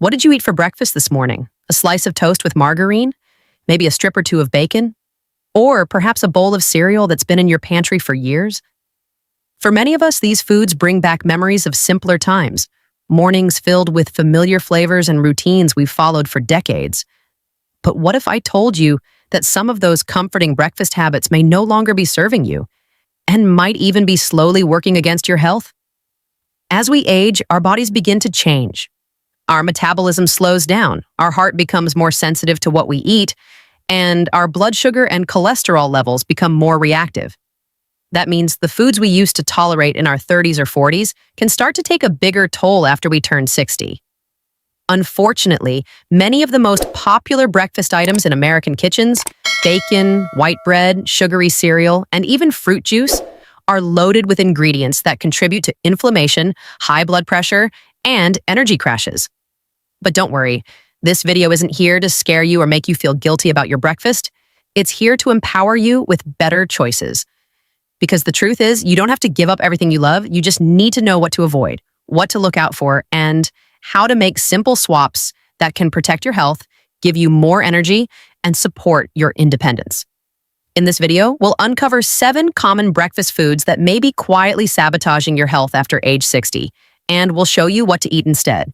What did you eat for breakfast this morning? A slice of toast with margarine? Maybe a strip or two of bacon? Or perhaps a bowl of cereal that's been in your pantry for years? For many of us, these foods bring back memories of simpler times, mornings filled with familiar flavors and routines we've followed for decades. But what if I told you that some of those comforting breakfast habits may no longer be serving you and might even be slowly working against your health? As we age, our bodies begin to change. Our metabolism slows down, our heart becomes more sensitive to what we eat, and our blood sugar and cholesterol levels become more reactive. That means the foods we used to tolerate in our 30s or 40s can start to take a bigger toll after we turn 60. Unfortunately, many of the most popular breakfast items in American kitchens, bacon, white bread, sugary cereal, and even fruit juice, are loaded with ingredients that contribute to inflammation, high blood pressure, and energy crashes. But don't worry, this video isn't here to scare you or make you feel guilty about your breakfast. It's here to empower you with better choices. Because the truth is, you don't have to give up everything you love, you just need to know what to avoid, what to look out for, and how to make simple swaps that can protect your health, give you more energy, and support your independence. In this video, we'll uncover 7 common breakfast foods that may be quietly sabotaging your health after age 60, and we'll show you what to eat instead.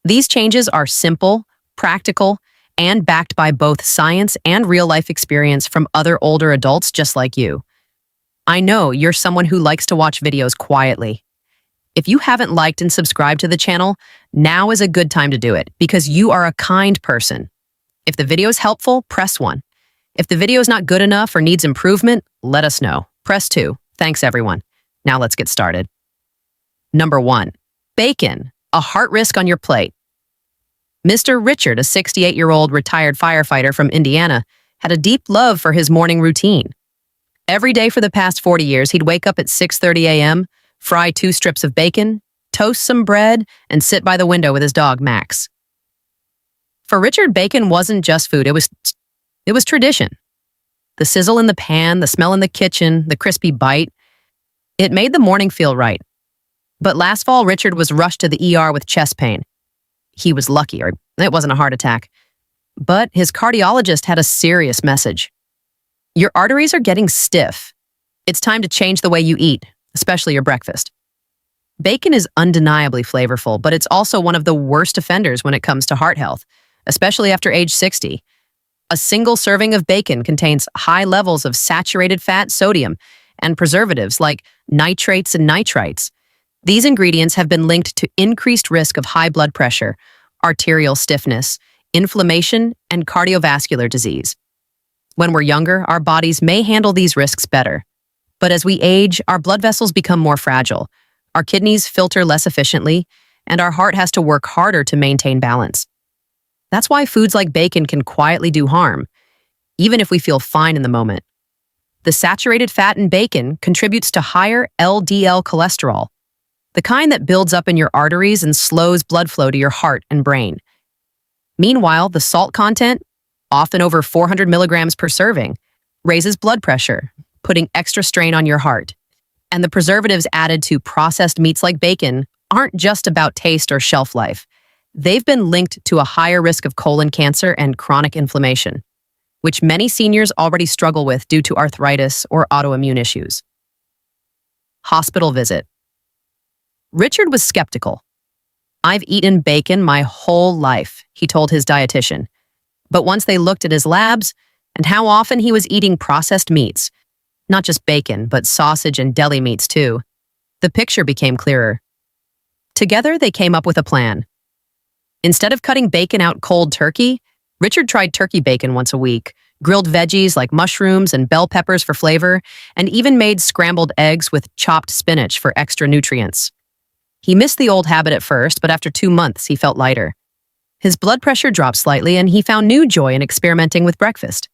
These changes are simple, practical, and backed by both science and real-life experience from other older adults just like you. I know you're someone who likes to watch videos quietly. If you haven't liked and subscribed to the channel, now is a good time to do it because you are a kind person. If the video is helpful, press 1. If the video is not good enough or needs improvement, let us know. Press 2. Thanks, everyone. Now let's get started. Number 1. Bacon, a heart risk on your plate. Mr. Richard, a 68-year-old retired firefighter from Indiana, had a deep love for his morning routine. Every day for the past 40 years, he'd wake up at 6:30 a.m., fry 2 strips of bacon, toast some bread, and sit by the window with his dog, Max. For Richard, bacon wasn't just food, it was tradition. The sizzle in the pan, the smell in the kitchen, the crispy bite, it made the morning feel right. But last fall, Richard was rushed to the ER with chest pain. He was lucky, or it wasn't a heart attack. But his cardiologist had a serious message. Your arteries are getting stiff. It's time to change the way you eat, especially your breakfast. Bacon is undeniably flavorful, but it's also one of the worst offenders when it comes to heart health, especially after age 60. A single serving of bacon contains high levels of saturated fat, sodium, and preservatives like nitrates and nitrites. These ingredients have been linked to increased risk of high blood pressure, arterial stiffness, inflammation, and cardiovascular disease. When we're younger, our bodies may handle these risks better. But as we age, our blood vessels become more fragile, our kidneys filter less efficiently, and our heart has to work harder to maintain balance. That's why foods like bacon can quietly do harm, even if we feel fine in the moment. The saturated fat in bacon contributes to higher LDL cholesterol, the kind that builds up in your arteries and slows blood flow to your heart and brain. Meanwhile, the salt content, often over 400 milligrams per serving, raises blood pressure, putting extra strain on your heart. And the preservatives added to processed meats like bacon aren't just about taste or shelf life. They've been linked to a higher risk of colon cancer and chronic inflammation, which many seniors already struggle with due to arthritis or autoimmune issues. Hospital visit. Richard was skeptical. "I've eaten bacon my whole life," he told his dietitian. But once they looked at his labs and how often he was eating processed meats, not just bacon, but sausage and deli meats too, the picture became clearer. Together, they came up with a plan. Instead of cutting bacon out cold turkey, Richard tried turkey bacon once a week, grilled veggies like mushrooms and bell peppers for flavor, and even made scrambled eggs with chopped spinach for extra nutrients. He missed the old habit at first, but after 2 months, he felt lighter. His blood pressure dropped slightly, and he found new joy in experimenting with breakfast.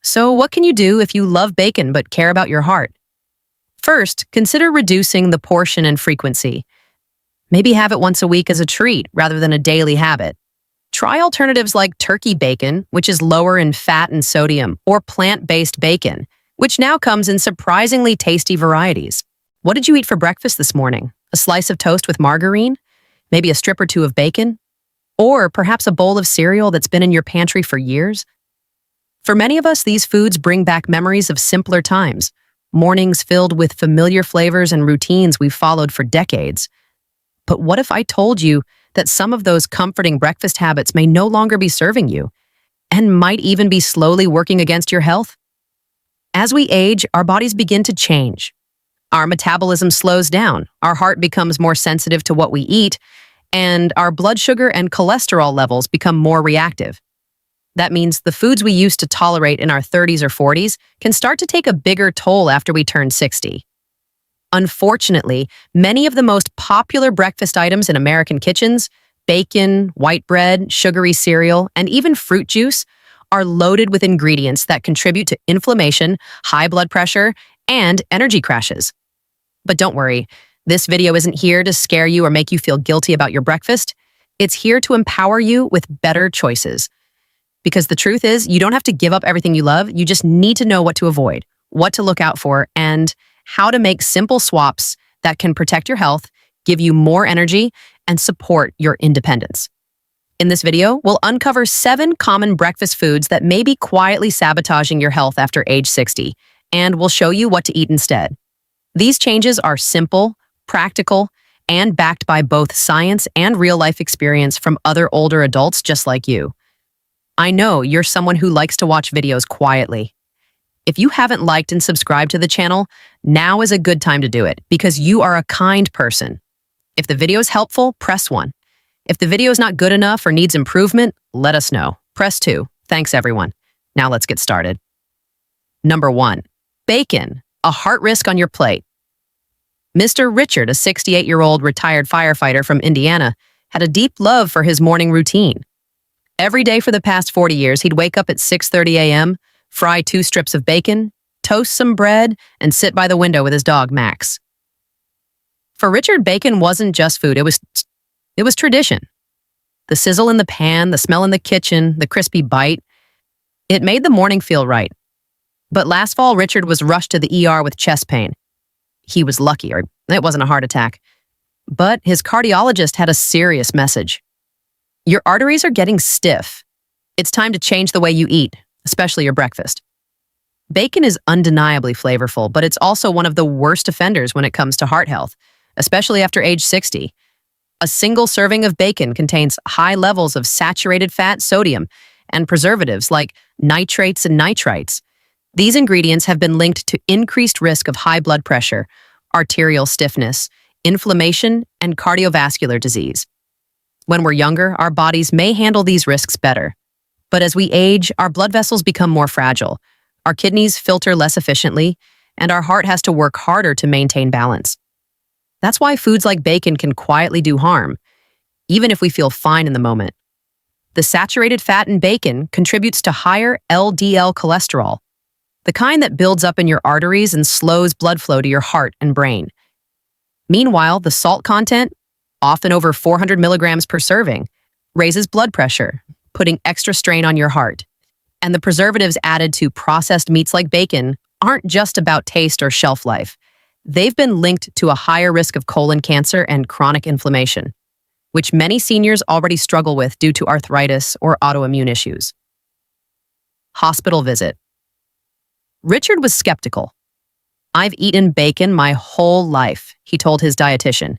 So what can you do if you love bacon but care about your heart? First, consider reducing the portion and frequency. Maybe have it once a week as a treat rather than a daily habit. Try alternatives like turkey bacon, which is lower in fat and sodium, or plant-based bacon, which now comes in surprisingly tasty varieties. What did you eat for breakfast this morning? A slice of toast with margarine? Maybe a strip or 2 of bacon? Or perhaps a bowl of cereal that's been in your pantry for years? For many of us, these foods bring back memories of simpler times, mornings filled with familiar flavors and routines we've followed for decades. But what if I told you that some of those comforting breakfast habits may no longer be serving you and might even be slowly working against your health? As we age, our bodies begin to change. Our metabolism slows down, our heart becomes more sensitive to what we eat, and our blood sugar and cholesterol levels become more reactive. That means the foods we used to tolerate in our 30s or 40s can start to take a bigger toll after we turn 60. Unfortunately, many of the most popular breakfast items in American kitchens, bacon, white bread, sugary cereal, and even fruit juice, are loaded with ingredients that contribute to inflammation, high blood pressure, and energy crashes. But don't worry, this video isn't here to scare you or make you feel guilty about your breakfast. It's here to empower you with better choices. Because the truth is, you don't have to give up everything you love, you just need to know what to avoid, what to look out for, and how to make simple swaps that can protect your health, give you more energy, and support your independence. In this video, we'll uncover 7 common breakfast foods that may be quietly sabotaging your health after age 60, and we'll show you what to eat instead. These changes are simple, practical, and backed by both science and real-life experience from other older adults just like you. I know you're someone who likes to watch videos quietly. If you haven't liked and subscribed to the channel, now is a good time to do it because you are a kind person. If the video is helpful, press 1. If the video is not good enough or needs improvement, let us know. Press 2. Thanks, everyone. Now let's get started. Number 1. Bacon, a heart risk on your plate. Mr. Richard, a 68-year-old retired firefighter from Indiana, had a deep love for his morning routine. Every day for the past 40 years, he'd wake up at 6:30 a.m., fry 2 strips of bacon, toast some bread, and sit by the window with his dog, Max. For Richard, bacon wasn't just food, it was tradition. The sizzle in the pan, the smell in the kitchen, the crispy bite, it made the morning feel right. But last fall, Richard was rushed to the ER with chest pain. He was lucky, or it wasn't a heart attack. But his cardiologist had a serious message. Your arteries are getting stiff. It's time to change the way you eat, especially your breakfast. Bacon is undeniably flavorful, but it's also one of the worst offenders when it comes to heart health, especially after age 60. A single serving of bacon contains high levels of saturated fat, sodium, and preservatives like nitrates and nitrites. These ingredients have been linked to increased risk of high blood pressure, arterial stiffness, inflammation, and cardiovascular disease. When we're younger, our bodies may handle these risks better. But as we age, our blood vessels become more fragile, our kidneys filter less efficiently, and our heart has to work harder to maintain balance. That's why foods like bacon can quietly do harm, even if we feel fine in the moment. The saturated fat in bacon contributes to higher LDL cholesterol, the kind that builds up in your arteries and slows blood flow to your heart and brain. Meanwhile, the salt content, often over 400 milligrams per serving, raises blood pressure, putting extra strain on your heart. And the preservatives added to processed meats like bacon aren't just about taste or shelf life. They've been linked to a higher risk of colon cancer and chronic inflammation, which many seniors already struggle with due to arthritis or autoimmune issues. Hospital visit. Richard was skeptical. "I've eaten bacon my whole life," he told his dietitian.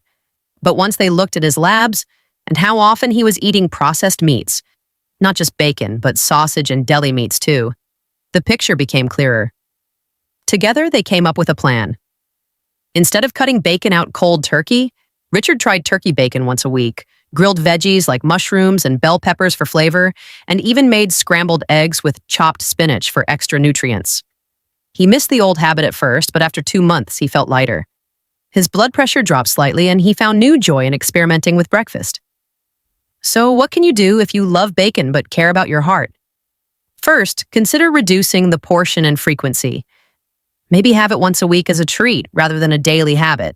But once they looked at his labs and how often he was eating processed meats, not just bacon, but sausage and deli meats too, the picture became clearer. Together, they came up with a plan. Instead of cutting bacon out cold turkey, Richard tried turkey bacon once a week, grilled veggies like mushrooms and bell peppers for flavor, and even made scrambled eggs with chopped spinach for extra nutrients. He missed the old habit at first, but after 2 months, he felt lighter. His blood pressure dropped slightly, and he found new joy in experimenting with breakfast. So what can you do if you love bacon but care about your heart? First, consider reducing the portion and frequency. Maybe have it once a week as a treat rather than a daily habit.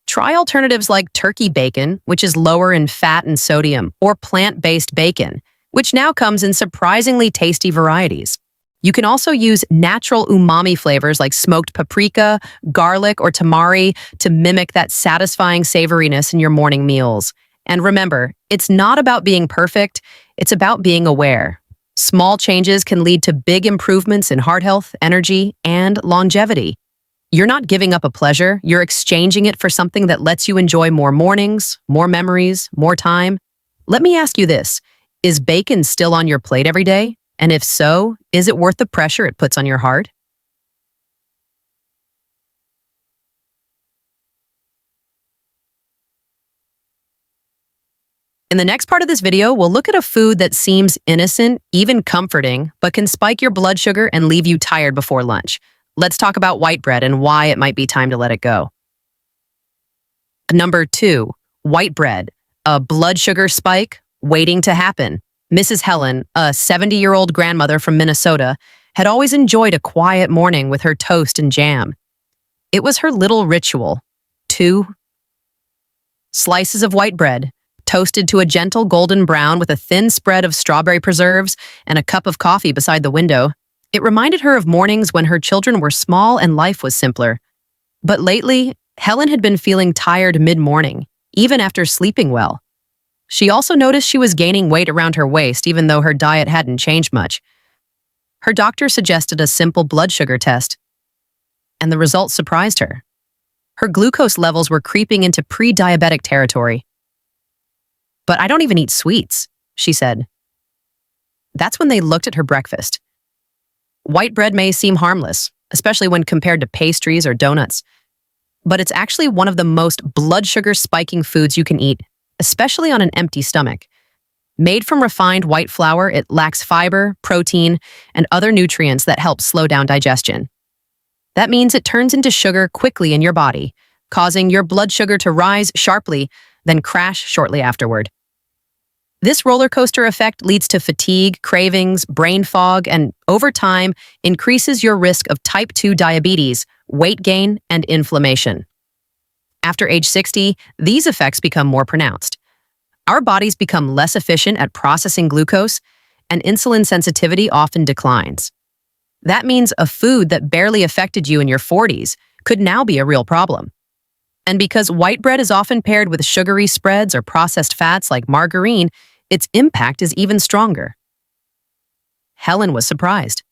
Try alternatives like turkey bacon, which is lower in fat and sodium, or plant-based bacon, which now comes in surprisingly tasty varieties. You can also use natural umami flavors like smoked paprika, garlic, or tamari to mimic that satisfying savoriness in your morning meals. And remember, it's not about being perfect, it's about being aware. Small changes can lead to big improvements in heart health, energy, and longevity. You're not giving up a pleasure, you're exchanging it for something that lets you enjoy more mornings, more memories, more time. Let me ask you this, is bacon still on your plate every day? And if so, is it worth the pressure it puts on your heart? In the next part of this video, we'll look at a food that seems innocent, even comforting, but can spike your blood sugar and leave you tired before lunch. Let's talk about white bread and why it might be time to let it go. Number 2, white bread, a blood sugar spike waiting to happen. Mrs. Helen, a 70-year-old grandmother from Minnesota, had always enjoyed a quiet morning with her toast and jam. It was her little ritual. 2 slices of white bread, toasted to a gentle golden brown with a thin spread of strawberry preserves and a cup of coffee beside the window. It reminded her of mornings when her children were small and life was simpler. But lately, Helen had been feeling tired mid-morning, even after sleeping well. She also noticed she was gaining weight around her waist even though her diet hadn't changed much. Her doctor suggested a simple blood sugar test, and the results surprised her. Her glucose levels were creeping into pre-diabetic territory. "But I don't even eat sweets," she said. That's when they looked at her breakfast. White bread may seem harmless, especially when compared to pastries or donuts, but it's actually one of the most blood sugar spiking foods you can eat, especially on an empty stomach. Made from refined white flour, it lacks fiber, protein, and other nutrients that help slow down digestion. That means it turns into sugar quickly in your body, causing your blood sugar to rise sharply, then crash shortly afterward. This roller coaster effect leads to fatigue, cravings, brain fog, and over time increases your risk of type 2 diabetes, weight gain, and inflammation. After age 60, these effects become more pronounced. Our bodies become less efficient at processing glucose, and insulin sensitivity often declines. That means a food that barely affected you in your 40s could now be a real problem. And because white bread is often paired with sugary spreads or processed fats like margarine, its impact is even stronger. Helen was surprised.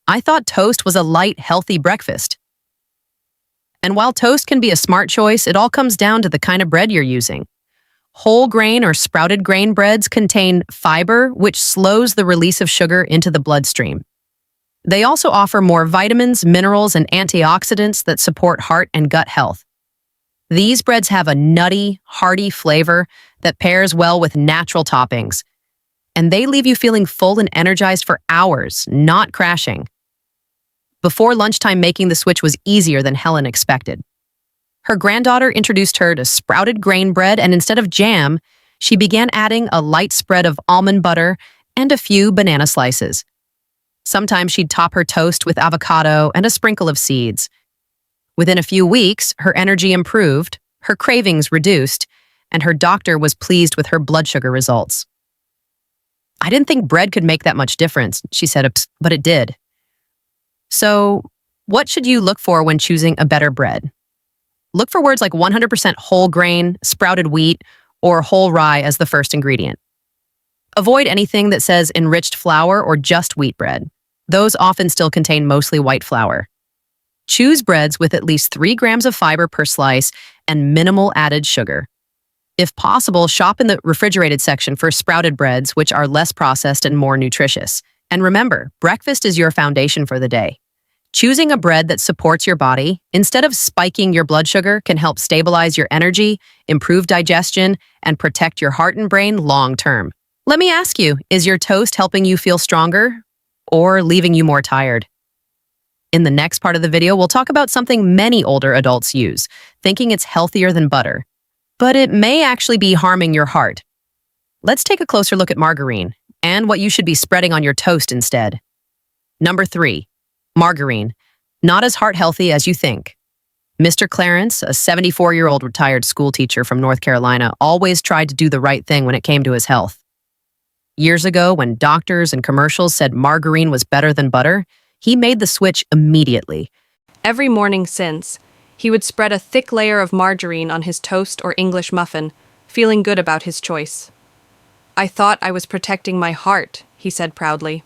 "I thought toast was a light, healthy breakfast." And while toast can be a smart choice, it all comes down to the kind of bread you're using. Whole grain or sprouted grain breads contain fiber, which slows the release of sugar into the bloodstream. They also offer more vitamins, minerals, and antioxidants that support heart and gut health. These breads have a nutty, hearty flavor that pairs well with natural toppings, and they leave you feeling full and energized for hours, not crashing. Before lunchtime, making the switch was easier than Helen expected. Her granddaughter introduced her to sprouted grain bread, and instead of jam, she began adding a light spread of almond butter and a few banana slices. Sometimes she'd top her toast with avocado and a sprinkle of seeds. Within a few weeks, her energy improved, her cravings reduced, and her doctor was pleased with her blood sugar results. "I didn't think bread could make that much difference," she said, "but it did." So, what should you look for when choosing a better bread? Look for words like 100% whole grain, sprouted wheat, or whole rye as the first ingredient. Avoid anything that says enriched flour or just wheat bread. Those often still contain mostly white flour. Choose breads with at least 3 grams of fiber per slice and minimal added sugar. If possible, shop in the refrigerated section for sprouted breads, which are less processed and more nutritious. And remember, breakfast is your foundation for the day. Choosing a bread that supports your body, instead of spiking your blood sugar, can help stabilize your energy, improve digestion, and protect your heart and brain long term. Let me ask you, is your toast helping you feel stronger or leaving you more tired? In the next part of the video, we'll talk about something many older adults use, thinking it's healthier than butter, but it may actually be harming your heart. Let's take a closer look at margarine and what you should be spreading on your toast instead. Number 3, margarine, not as heart healthy as you think. Mr. Clarence, a 74-year-old retired school teacher from North Carolina, always tried to do the right thing when it came to his health. Years ago, when doctors and commercials said margarine was better than butter, he made the switch immediately. Every morning since, he would spread a thick layer of margarine on his toast or English muffin, feeling good about his choice. "I thought I was protecting my heart," he said proudly.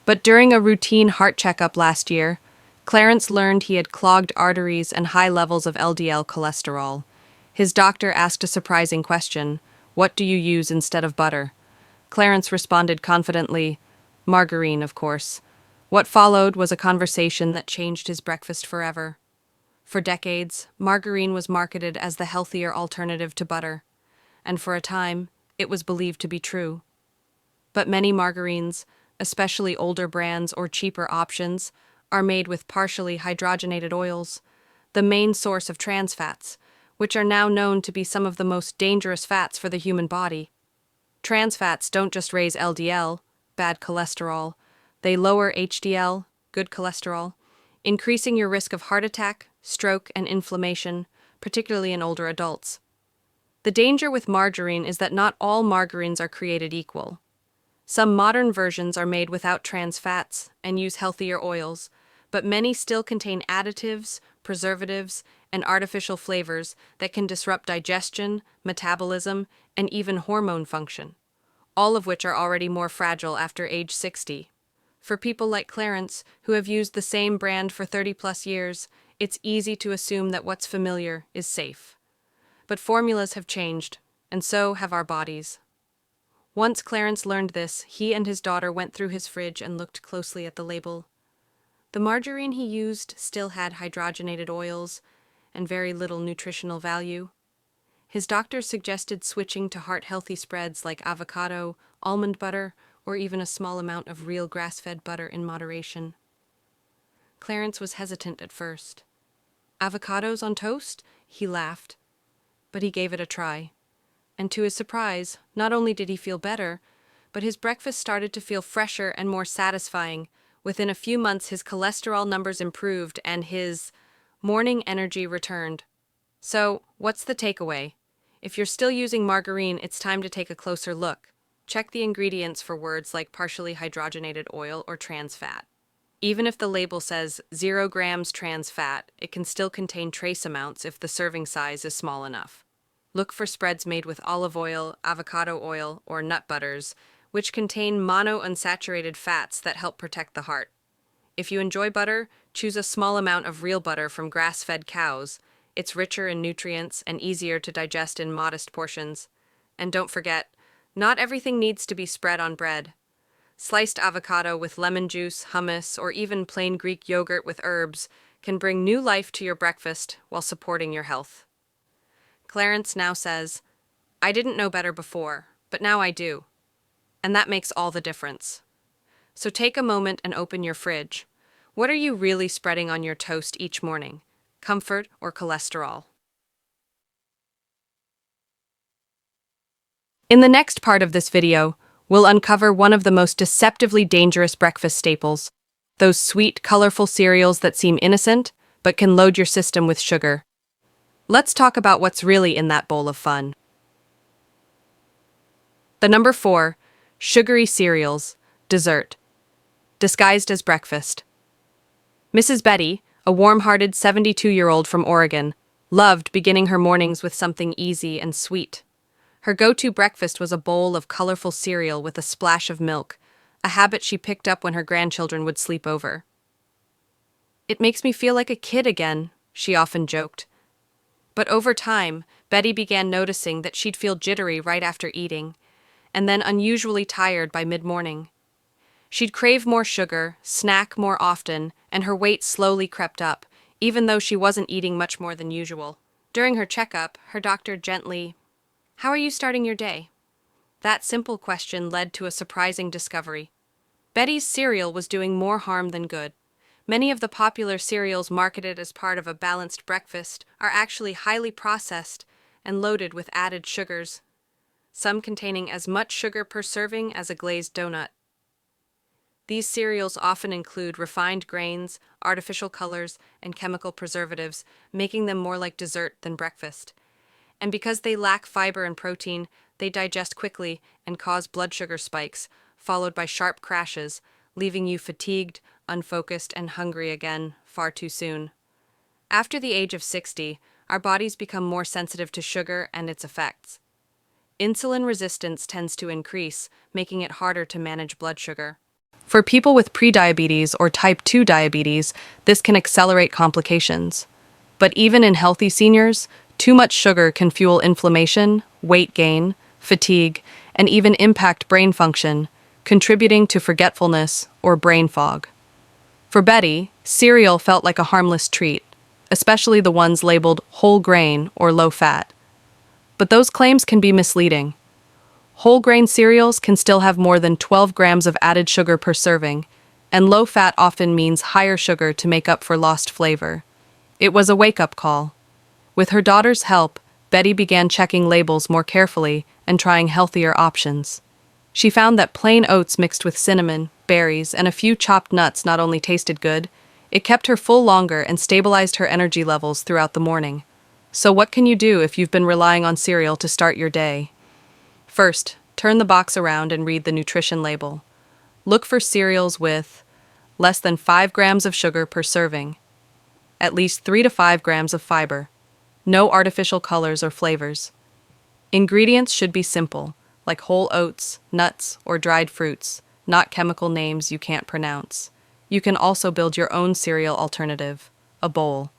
But during a routine heart checkup last year, Clarence learned he had clogged arteries and high levels of LDL cholesterol. His doctor asked a surprising question: "What do you use instead of butter?" Clarence responded confidently, "Margarine, of course." What followed was a conversation that changed his breakfast forever. For decades, margarine was marketed as the healthier alternative to butter, and for a time, it was believed to be true. But many margarines, especially older brands or cheaper options, are made with partially hydrogenated oils, the main source of trans fats, which are now known to be some of the most dangerous fats for the human body. Trans fats don't just raise LDL, bad cholesterol, they lower HDL, good cholesterol, increasing your risk of heart attack, stroke, and inflammation, particularly in older adults. The danger with margarine is that not all margarines are created equal. Some modern versions are made without trans fats and use healthier oils, but many still contain additives, preservatives, and artificial flavors that can disrupt digestion, metabolism, and even hormone function, all of which are already more fragile after age 60. For people like Clarence, who have used the same brand for 30-plus years, it's easy to assume that what's familiar is safe. But formulas have changed, and so have our bodies. Once Clarence learned this, he and his daughter went through his fridge and looked closely at the label. The margarine he used still had hydrogenated oils and very little nutritional value. His doctor suggested switching to heart-healthy spreads like avocado, almond butter, or even a small amount of real grass-fed butter in moderation. Clarence was hesitant at first. "Avocados on toast?" He laughed. But he gave it a try. And to his surprise, not only did he feel better, but his breakfast started to feel fresher and more satisfying. Within a few months, his cholesterol numbers improved and his morning energy returned. So, what's the takeaway? If you're still using margarine, it's time to take a closer look. Check the ingredients for words like partially hydrogenated oil or trans fat. Even if the label says 0 grams trans fat, it can still contain trace amounts if the serving size is small enough. Look for spreads made with olive oil, avocado oil, or nut butters, which contain monounsaturated fats that help protect the heart. If you enjoy butter, choose a small amount of real butter from grass-fed cows. It's richer in nutrients and easier to digest in modest portions. And don't forget, not everything needs to be spread on bread. Sliced avocado with lemon juice, hummus, or even plain Greek yogurt with herbs can bring new life to your breakfast while supporting your health. Clarence now says, "I didn't know better before, but now I do." And that makes all the difference. So take a moment and open your fridge. What are you really spreading on your toast each morning? Comfort or cholesterol? In the next part of this video, we'll uncover one of the most deceptively dangerous breakfast staples, those sweet, colorful cereals that seem innocent, but can load your system with sugar. Let's talk about what's really in that bowl of fun. The number 4, sugary cereals, dessert, disguised as breakfast. Mrs. Betty, a warm-hearted 72-year-old from Oregon, loved beginning her mornings with something easy and sweet. Her go-to breakfast was a bowl of colorful cereal with a splash of milk, a habit she picked up when her grandchildren would sleep over. "It makes me feel like a kid again," she often joked. But over time, Betty began noticing that she'd feel jittery right after eating, and then unusually tired by mid-morning. She'd crave more sugar, snack more often, and her weight slowly crept up, even though she wasn't eating much more than usual. During her checkup, her doctor gently, "How are you starting your day?" That simple question led to a surprising discovery. Betty's cereal was doing more harm than good. Many of the popular cereals marketed as part of a balanced breakfast are actually highly processed and loaded with added sugars, some containing as much sugar per serving as a glazed donut. These cereals often include refined grains, artificial colors, and chemical preservatives, making them more like dessert than breakfast. And because they lack fiber and protein, they digest quickly and cause blood sugar spikes, followed by sharp crashes, leaving you fatigued, unfocused, and hungry again far too soon. After the age of 60, our bodies become more sensitive to sugar and its effects. Insulin resistance tends to increase, making it harder to manage blood sugar. For people with prediabetes or type 2 diabetes, this can accelerate complications. But even in healthy seniors, too much sugar can fuel inflammation, weight gain, fatigue, and even impact brain function, contributing to forgetfulness or brain fog. For Betty, cereal felt like a harmless treat, especially the ones labeled whole grain or low fat. But those claims can be misleading. Whole grain cereals can still have more than 12 grams of added sugar per serving, and low fat often means higher sugar to make up for lost flavor. It was a wake-up call. With her daughter's help, Betty began checking labels more carefully and trying healthier options. She found that plain oats mixed with cinnamon, berries, and a few chopped nuts not only tasted good, it kept her full longer and stabilized her energy levels throughout the morning. So what can you do if you've been relying on cereal to start your day? First, turn the box around and read the nutrition label. Look for cereals with less than 5 grams of sugar per serving, at least 3 to 5 grams of fiber, no artificial colors or flavors. Ingredients should be simple, like whole oats, nuts, or dried fruits, not chemical names you can't pronounce. You can also build your own cereal alternative, a bowl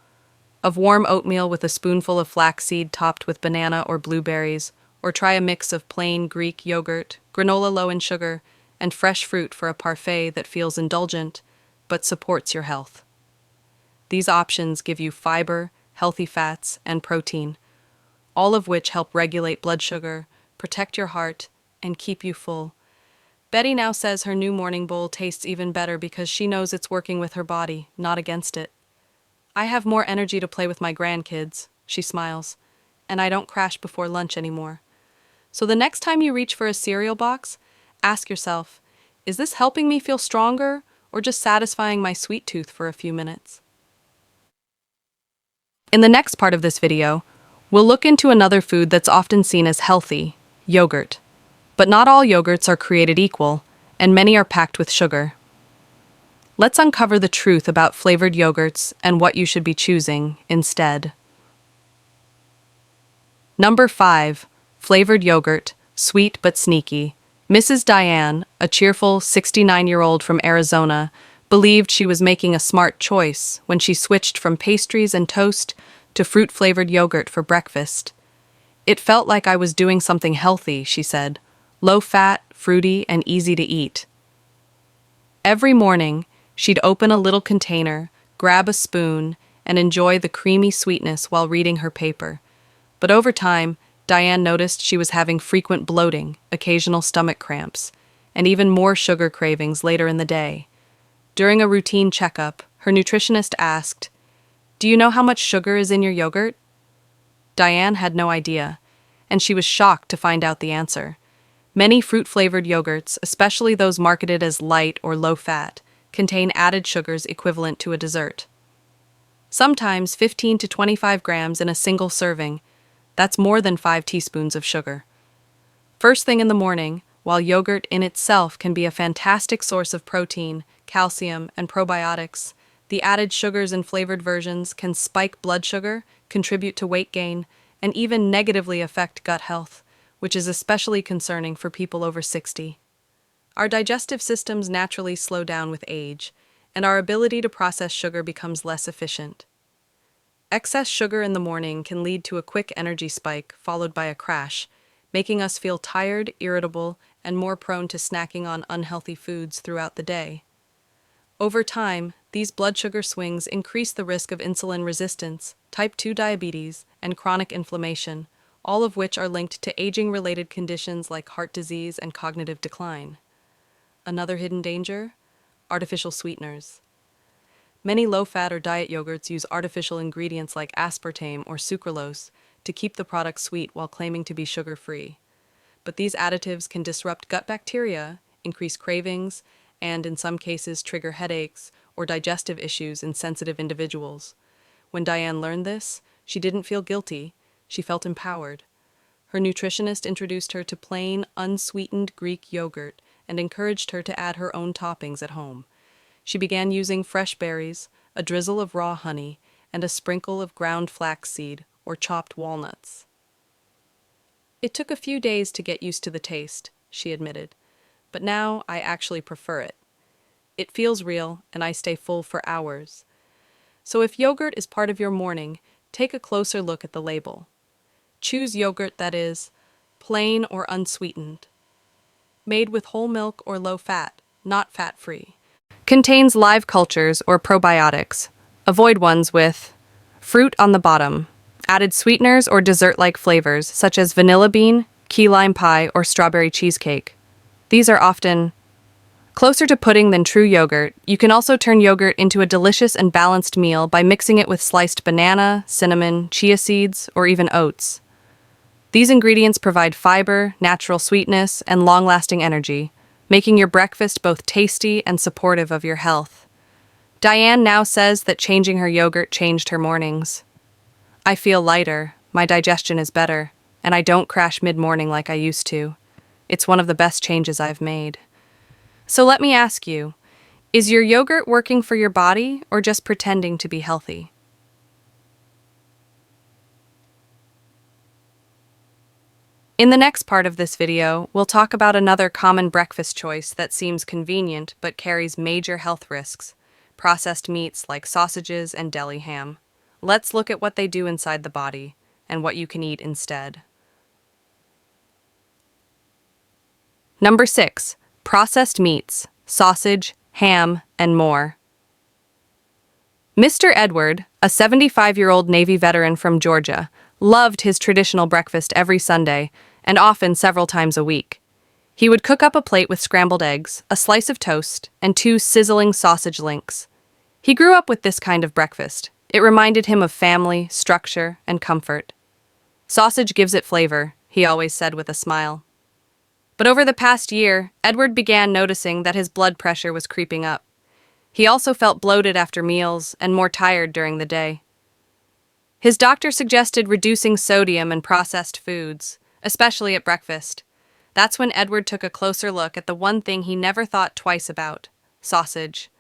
of warm oatmeal with a spoonful of flaxseed topped with banana or blueberries, or try a mix of plain Greek yogurt, granola low in sugar, and fresh fruit for a parfait that feels indulgent but supports your health. These options give you fiber, healthy fats, and protein, all of which help regulate blood sugar, protect your heart, and keep you full. Betty now says her new morning bowl tastes even better because she knows it's working with her body, not against it. I have more energy to play with my grandkids, she smiles, and I don't crash before lunch anymore. So the next time you reach for a cereal box, ask yourself, is this helping me feel stronger or just satisfying my sweet tooth for a few minutes? In the next part of this video, we'll look into another food that's often seen as healthy, yogurt. But not all yogurts are created equal, and many are packed with sugar. Let's uncover the truth about flavored yogurts and what you should be choosing instead. Number 5. Flavored yogurt, sweet but sneaky. Mrs. Diane, a cheerful 69-year-old from Arizona, believed she was making a smart choice when she switched from pastries and toast to fruit-flavored yogurt for breakfast. It felt like I was doing something healthy, she said. Low-fat, fruity, and easy to eat. Every morning, she'd open a little container, grab a spoon, and enjoy the creamy sweetness while reading her paper. But over time, Diane noticed she was having frequent bloating, occasional stomach cramps, and even more sugar cravings later in the day. During a routine checkup, her nutritionist asked, "Do you know how much sugar is in your yogurt?" Diane had no idea, and she was shocked to find out the answer. Many fruit-flavored yogurts, especially those marketed as light or low-fat, contain added sugars equivalent to a dessert. Sometimes 15 to 25 grams in a single serving. That's more than 5 teaspoons of sugar. First thing in the morning, while yogurt in itself can be a fantastic source of protein, calcium, and probiotics, the added sugars in flavored versions can spike blood sugar, contribute to weight gain, and even negatively affect gut health, which is especially concerning for people over 60. Our digestive systems naturally slow down with age, and our ability to process sugar becomes less efficient. Excess sugar in the morning can lead to a quick energy spike followed by a crash, making us feel tired, irritable, and more prone to snacking on unhealthy foods throughout the day. Over time, these blood sugar swings increase the risk of insulin resistance, type 2 diabetes, and chronic inflammation, all of which are linked to aging-related conditions like heart disease and cognitive decline. Another hidden danger? Artificial sweeteners. Many low-fat or diet yogurts use artificial ingredients like aspartame or sucralose to keep the product sweet while claiming to be sugar-free. But these additives can disrupt gut bacteria, increase cravings, and in some cases trigger headaches or digestive issues in sensitive individuals. When Diane learned this, she didn't feel guilty, she felt empowered. Her nutritionist introduced her to plain, unsweetened Greek yogurt and encouraged her to add her own toppings at home. She began using fresh berries, a drizzle of raw honey, and a sprinkle of ground flaxseed, or chopped walnuts. It took a few days to get used to the taste, she admitted, but now I actually prefer it. It feels real, and I stay full for hours. So if yogurt is part of your morning, take a closer look at the label. Choose yogurt that is plain or unsweetened, made with whole milk or low fat, not fat-free. Contains live cultures or probiotics. Avoid ones with fruit on the bottom, added sweeteners or dessert-like flavors such as vanilla bean, key lime pie, or strawberry cheesecake. These are often closer to pudding than true yogurt. You can also turn yogurt into a delicious and balanced meal by mixing it with sliced banana, cinnamon, chia seeds, or even oats. These ingredients provide fiber, natural sweetness, and long-lasting energy, making your breakfast both tasty and supportive of your health. Diane now says that changing her yogurt changed her mornings. I feel lighter, my digestion is better, and I don't crash mid-morning like I used to. It's one of the best changes I've made. So let me ask you, is your yogurt working for your body or just pretending to be healthy? In the next part of this video, we'll talk about another common breakfast choice that seems convenient but carries major health risks: processed meats like sausages and deli ham. Let's look at what they do inside the body and what you can eat instead. Number 6. Processed meats, sausage, ham, and more. Mr. Edward, a 75-year-old Navy veteran from Georgia, loved his traditional breakfast every Sunday, and often several times a week. He would cook up a plate with scrambled eggs, a slice of toast, and 2 sizzling sausage links. He grew up with this kind of breakfast. It reminded him of family, structure, and comfort. Sausage gives it flavor, he always said with a smile. But over the past year, Edward began noticing that his blood pressure was creeping up. He also felt bloated after meals and more tired during the day. His doctor suggested reducing sodium and processed foods, especially at breakfast. That's when Edward took a closer look at the one thing he never thought twice about: sausage.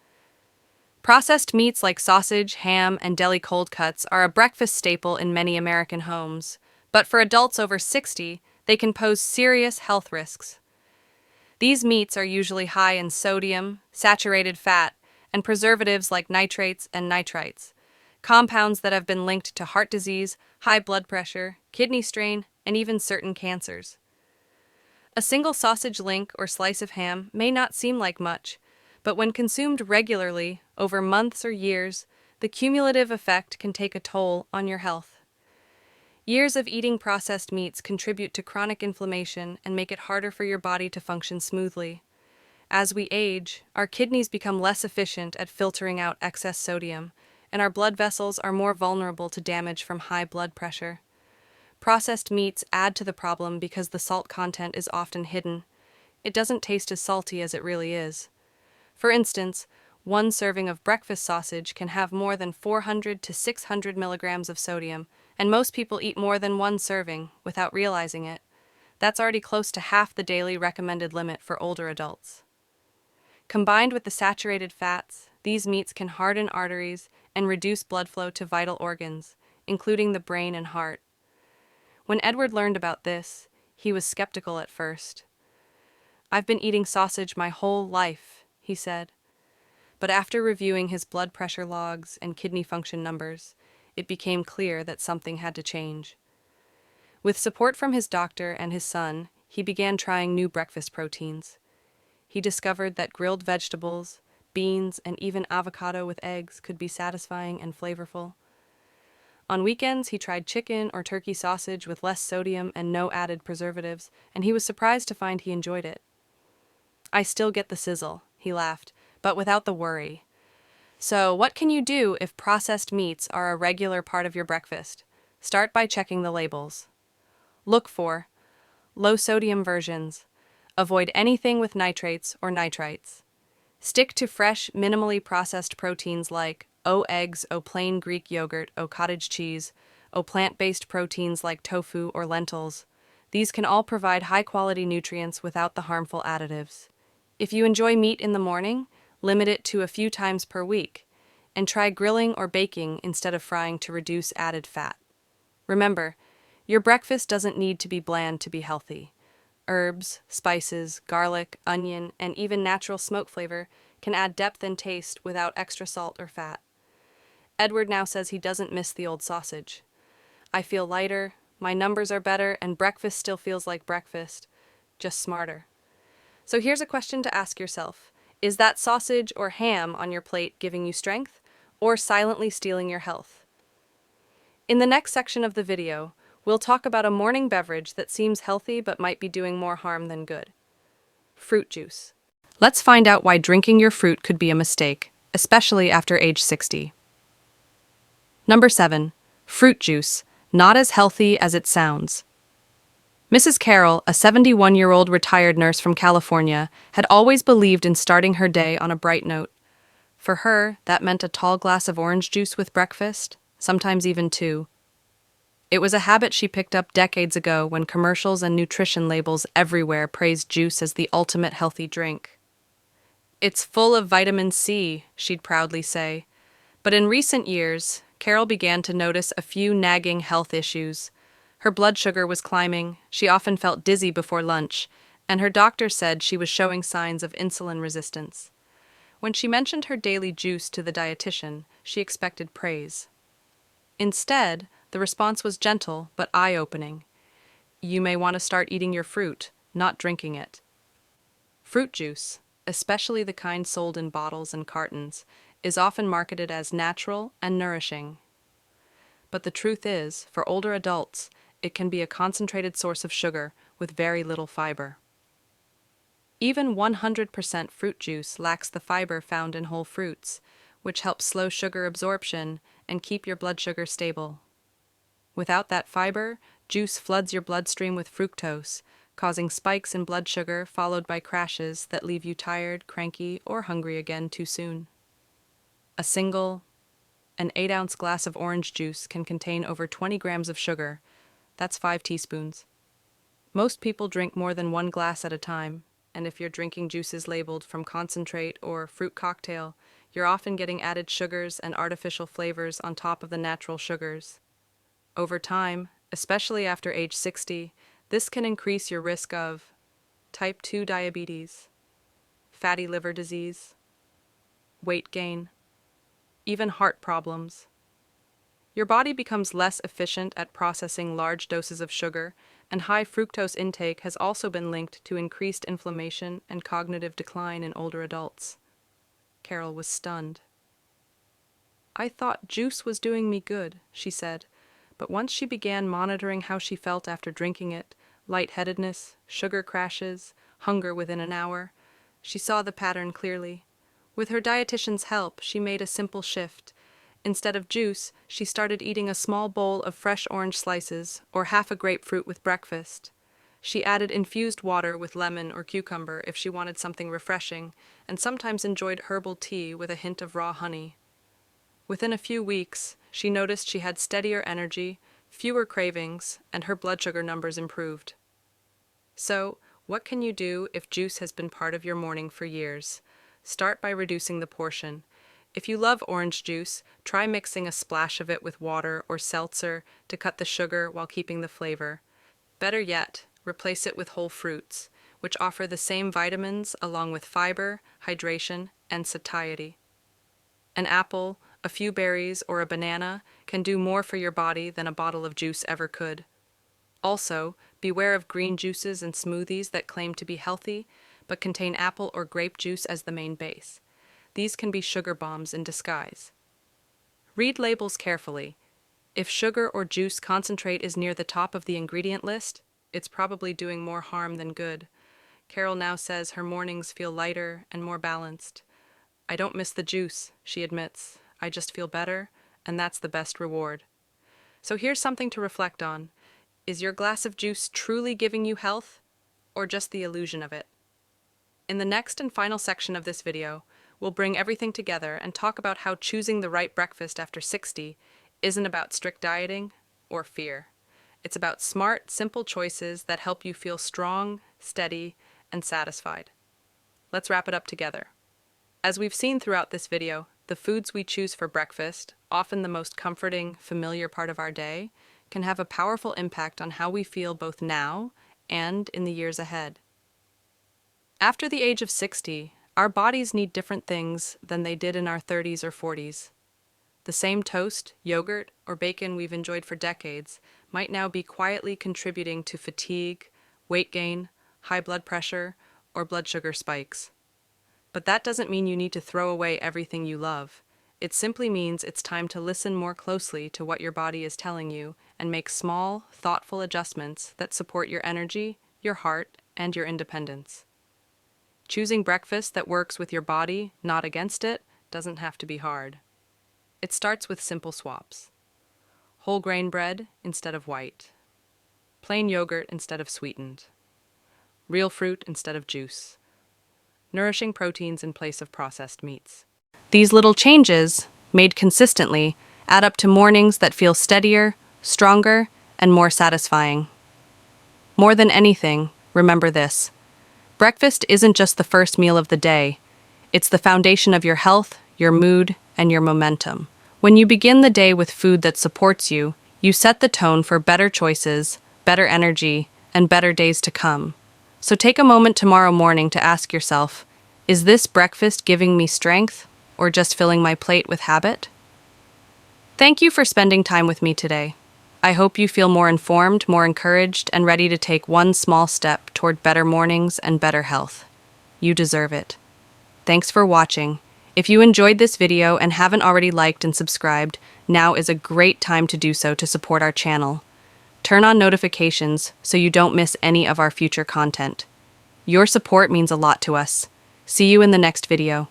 Processed meats like sausage, ham, and deli cold cuts are a breakfast staple in many American homes, but for adults over 60, they can pose serious health risks. These meats are usually high in sodium, saturated fat, and preservatives like nitrates and nitrites, compounds that have been linked to heart disease, high blood pressure, kidney strain, and even certain cancers. A single sausage link or slice of ham may not seem like much, but when consumed regularly, over months or years, the cumulative effect can take a toll on your health. Years of eating processed meats contribute to chronic inflammation and make it harder for your body to function smoothly. As we age, our kidneys become less efficient at filtering out excess sodium, and our blood vessels are more vulnerable to damage from high blood pressure. Processed meats add to the problem because the salt content is often hidden. It doesn't taste as salty as it really is. For instance, one serving of breakfast sausage can have more than 400 to 600 milligrams of sodium, and most people eat more than one serving without realizing it. That's already close to half the daily recommended limit for older adults. Combined with the saturated fats, these meats can harden arteries and reduce blood flow to vital organs, including the brain and heart. When Edward learned about this, he was skeptical at first. "I've been eating sausage my whole life," he said. But after reviewing his blood pressure logs and kidney function numbers, it became clear that something had to change. With support from his doctor and his son, he began trying new breakfast proteins. He discovered that grilled vegetables, beans, and even avocado with eggs could be satisfying and flavorful. On weekends, he tried chicken or turkey sausage with less sodium and no added preservatives, and he was surprised to find he enjoyed it. "I still get the sizzle," he laughed, "but without the worry." So, what can you do if processed meats are a regular part of your breakfast? Start by checking the labels. Look for low-sodium versions. Avoid anything with nitrates or nitrites. Stick to fresh, minimally processed proteins like eggs, plain Greek yogurt, cottage cheese, plant-based proteins like tofu or lentils. These can all provide high-quality nutrients without the harmful additives. If you enjoy meat in the morning, limit it to a few times per week, and try grilling or baking instead of frying to reduce added fat. Remember, your breakfast doesn't need to be bland to be healthy. Herbs, spices, garlic, onion, and even natural smoke flavor can add depth and taste without extra salt or fat. Edward now says he doesn't miss the old sausage. I feel lighter, my numbers are better, and breakfast still feels like breakfast, just smarter. So here's a question to ask yourself. Is that sausage or ham on your plate giving you strength, or silently stealing your health? In the next section of the video, we'll talk about a morning beverage that seems healthy but might be doing more harm than good. Fruit juice. Let's find out why drinking your fruit could be a mistake, especially after age 60. Number 7. Fruit juice, not as healthy as it sounds. Mrs. Carroll, a 71-year-old retired nurse from California, had always believed in starting her day on a bright note. For her, that meant a tall glass of orange juice with breakfast, sometimes even two. It was a habit she picked up decades ago when commercials and nutrition labels everywhere praised juice as the ultimate healthy drink. "It's full of vitamin C," she'd proudly say. But in recent years, Carol began to notice a few nagging health issues. Her blood sugar was climbing, she often felt dizzy before lunch, and her doctor said she was showing signs of insulin resistance. When she mentioned her daily juice to the dietitian, she expected praise. Instead, the response was gentle but eye-opening. "You may want to start eating your fruit, not drinking it." Fruit juice, especially the kind sold in bottles and cartons, is often marketed as natural and nourishing. But the truth is, for older adults, it can be a concentrated source of sugar with very little fiber. Even 100% fruit juice lacks the fiber found in whole fruits, which helps slow sugar absorption and keep your blood sugar stable. Without that fiber, juice floods your bloodstream with fructose, causing spikes in blood sugar followed by crashes that leave you tired, cranky, or hungry again too soon. An 8-ounce glass of orange juice can contain over 20 grams of sugar. That's 5 teaspoons. Most people drink more than one glass at a time, and if you're drinking juices labeled from concentrate or fruit cocktail, you're often getting added sugars and artificial flavors on top of the natural sugars. Over time, especially after age 60, this can increase your risk of type 2 diabetes, fatty liver disease, weight gain, even heart problems. Your body becomes less efficient at processing large doses of sugar, and high fructose intake has also been linked to increased inflammation and cognitive decline in older adults. Carol was stunned. "I thought juice was doing me good," she said, but once she began monitoring how she felt after drinking it, lightheadedness, sugar crashes, hunger within an hour, she saw the pattern clearly. With her dietitian's help, she made a simple shift. Instead of juice, she started eating a small bowl of fresh orange slices or half a grapefruit with breakfast. She added infused water with lemon or cucumber if she wanted something refreshing, and sometimes enjoyed herbal tea with a hint of raw honey. Within a few weeks, she noticed she had steadier energy, fewer cravings, and her blood sugar numbers improved. So, what can you do if juice has been part of your morning for years? Start by reducing the portion. If you love orange juice, try mixing a splash of it with water or seltzer to cut the sugar while keeping the flavor. Better yet, replace it with whole fruits, which offer the same vitamins along with fiber, hydration, and satiety. An apple, a few berries, or a banana can do more for your body than a bottle of juice ever could. Also, beware of green juices and smoothies that claim to be healthy, but contain apple or grape juice as the main base. These can be sugar bombs in disguise. Read labels carefully. If sugar or juice concentrate is near the top of the ingredient list, it's probably doing more harm than good. Carol now says her mornings feel lighter and more balanced. "I don't miss the juice," she admits. "I just feel better, and that's the best reward." So here's something to reflect on. Is your glass of juice truly giving you health, or just the illusion of it? In the next and final section of this video, we'll bring everything together and talk about how choosing the right breakfast after 60 isn't about strict dieting or fear. It's about smart, simple choices that help you feel strong, steady, and satisfied. Let's wrap it up together. As we've seen throughout this video, the foods we choose for breakfast, often the most comforting, familiar part of our day, can have a powerful impact on how we feel both now and in the years ahead. After the age of 60, our bodies need different things than they did in our 30s or 40s. The same toast, yogurt, or bacon we've enjoyed for decades might now be quietly contributing to fatigue, weight gain, high blood pressure, or blood sugar spikes. But that doesn't mean you need to throw away everything you love. It simply means it's time to listen more closely to what your body is telling you and make small, thoughtful adjustments that support your energy, your heart, and your independence. Choosing breakfast that works with your body, not against it, doesn't have to be hard. It starts with simple swaps. Whole grain bread instead of white. Plain yogurt instead of sweetened. Real fruit instead of juice. Nourishing proteins in place of processed meats. These little changes, made consistently, add up to mornings that feel steadier, stronger, and more satisfying. More than anything, remember this. Breakfast isn't just the first meal of the day. It's the foundation of your health, your mood, and your momentum. When you begin the day with food that supports you, you set the tone for better choices, better energy, and better days to come. So take a moment tomorrow morning to ask yourself, is this breakfast giving me strength or just filling my plate with habit? Thank you for spending time with me today. I hope you feel more informed, more encouraged, and ready to take one small step toward better mornings and better health. You deserve it. Thanks for watching. If you enjoyed this video and haven't already liked and subscribed, now is a great time to do so to support our channel. Turn on notifications so you don't miss any of our future content. Your support means a lot to us. See you in the next video.